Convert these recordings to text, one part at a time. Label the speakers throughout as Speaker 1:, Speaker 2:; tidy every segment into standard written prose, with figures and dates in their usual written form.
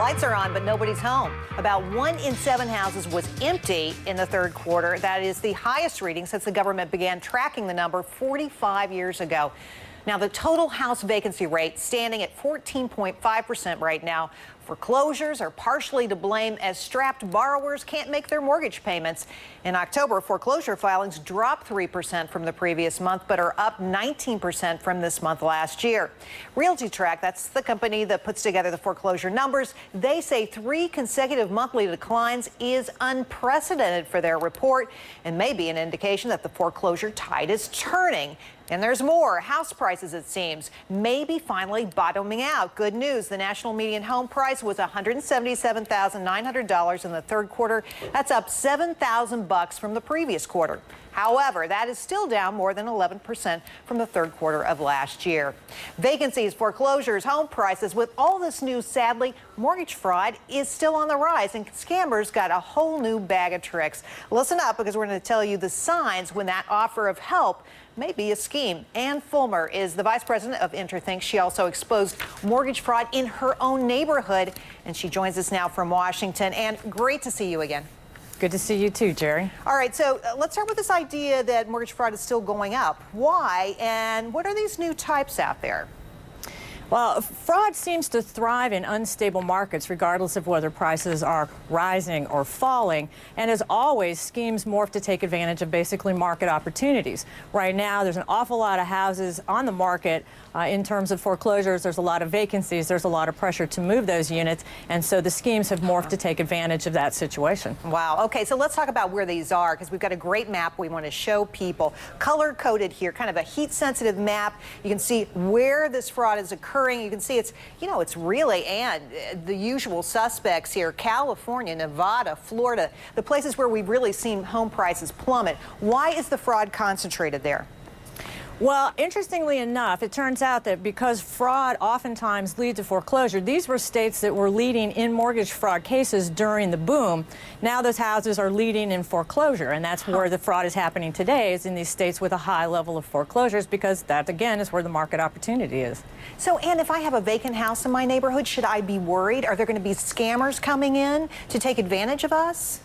Speaker 1: lights are on, but nobody's home. About 1 in 7 houses was empty in the third quarter. That is the highest reading since the government began tracking the number 45 years ago. Now, the total house vacancy rate standing at 14.5% right now. Foreclosures are partially to blame as strapped borrowers can't make their mortgage payments. In October, foreclosure filings dropped 3% from the previous month, but are up 19% from this month last year. RealtyTrack, that's the company that puts together the foreclosure numbers, they say 3 consecutive monthly declines is unprecedented for their report and may be an indication that the foreclosure tide is turning. And there's more. House prices, it seems, may be finally bottoming out. Good news. The national median home price was $177,900 in the third quarter. That's up $7,000 from the previous quarter. However, that is still down more than 11% from the third quarter of last year. Vacancies, foreclosures, home prices. With all this news, sadly, mortgage fraud is still on the rise, and scammers got a whole new bag of tricks. Listen up, because we're going to tell you the signs when that offer of help may be a scheme. Ann Fulmer is the vice president of Interthinx. She also exposed mortgage fraud in her own neighborhood, and she joins us now from Washington. And great to see you again.
Speaker 2: Good to see you too, Gerri.
Speaker 1: All right, so let's start with this idea that mortgage fraud is still going up. Why, and what are these new types out there?
Speaker 2: Well, fraud seems to thrive in unstable markets, regardless of whether prices are rising or falling. And as always, schemes morph to take advantage of basically market opportunities. Right now, there's an awful lot of houses on the market. In terms of foreclosures, there's a lot of vacancies. There's a lot of pressure to move those units. And so the schemes have morphed to take advantage of that situation.
Speaker 1: Wow. Okay, so let's talk about where these are, because we've got a great map we want to show people. Color-coded here, kind of a heat-sensitive map. You can see where this fraud is occurring. You can see it's, it's really, and the usual suspects here: California, Nevada, Florida, the places where we've really seen home prices plummet. Why is the fraud concentrated there?
Speaker 2: Well, interestingly enough, it turns out that because fraud oftentimes leads to foreclosure, these were states that were leading in mortgage fraud cases during the boom. Now those houses are leading in foreclosure, and that's where the fraud is happening today, is in these states with a high level of foreclosures, because that, again, is where the market opportunity is.
Speaker 1: So, Ann, if I have a vacant house in my neighborhood, should I be worried? Are there going to be scammers coming in to take advantage of us?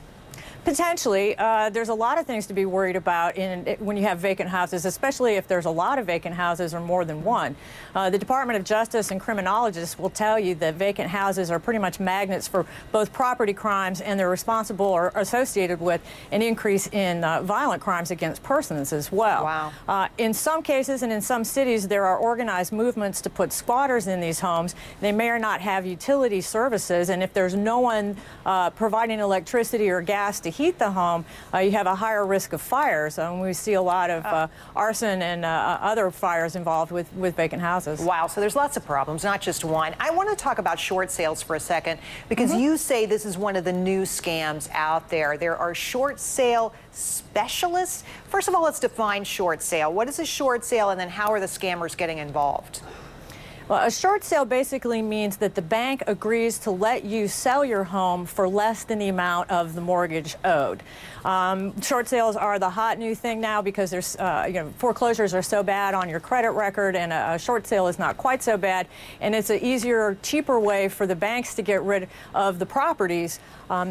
Speaker 2: Potentially. There's a lot of things to be worried about when you have vacant houses, especially if there's a lot of vacant houses or more than one. The Department of Justice and criminologists will tell you that vacant houses are pretty much magnets for both property crimes, and they're responsible or associated with an increase in violent crimes against persons as well.
Speaker 1: Wow.
Speaker 2: In some cases and in some cities, there are organized movements to put squatters in these homes. They may or not have utility services, and if there's no one providing electricity or gas to heat the home, you have a higher risk of fires. We see a lot of arson and other fires involved with vacant houses.
Speaker 1: Wow, so there's lots of problems, not just one. I want to talk about short sales for a second, because you say this is one of the new scams out there. There are short sale specialists. First of all, let's define short sale. What is a short sale, and then how are the scammers getting involved?
Speaker 2: Well, a short sale basically means that the bank agrees to let you sell your home for less than the amount of the mortgage owed. Short sales are the hot new thing now, because there's, foreclosures are so bad on your credit record, and a short sale is not quite so bad. And it's an easier, cheaper way for the banks to get rid of the properties,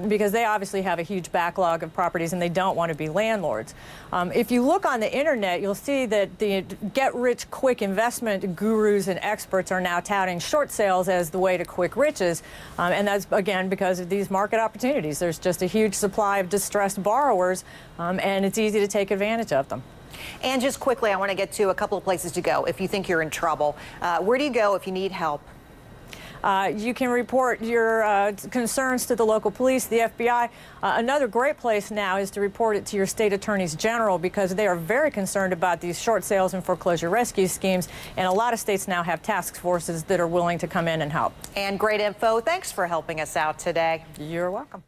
Speaker 2: because they obviously have a huge backlog of properties and they don't want to be landlords. If you look on the internet, you'll see that the get-rich-quick investment gurus and experts are now touting short sales as the way to quick riches. And that's, again, because of these market opportunities. There's just a huge supply of distressed borrowers, and it's easy to take advantage of them.
Speaker 1: And just quickly, I want to get to a couple of places to go if you think you're in trouble. Where do you go if you need help?
Speaker 2: You can report your concerns to the local police, the FBI. Another great place now is to report it to your state attorneys general, because they are very concerned about these short sales and foreclosure rescue schemes. And a lot of states now have task forces that are willing to come in and help.
Speaker 1: And great info. Thanks for helping us out today.
Speaker 2: You're welcome.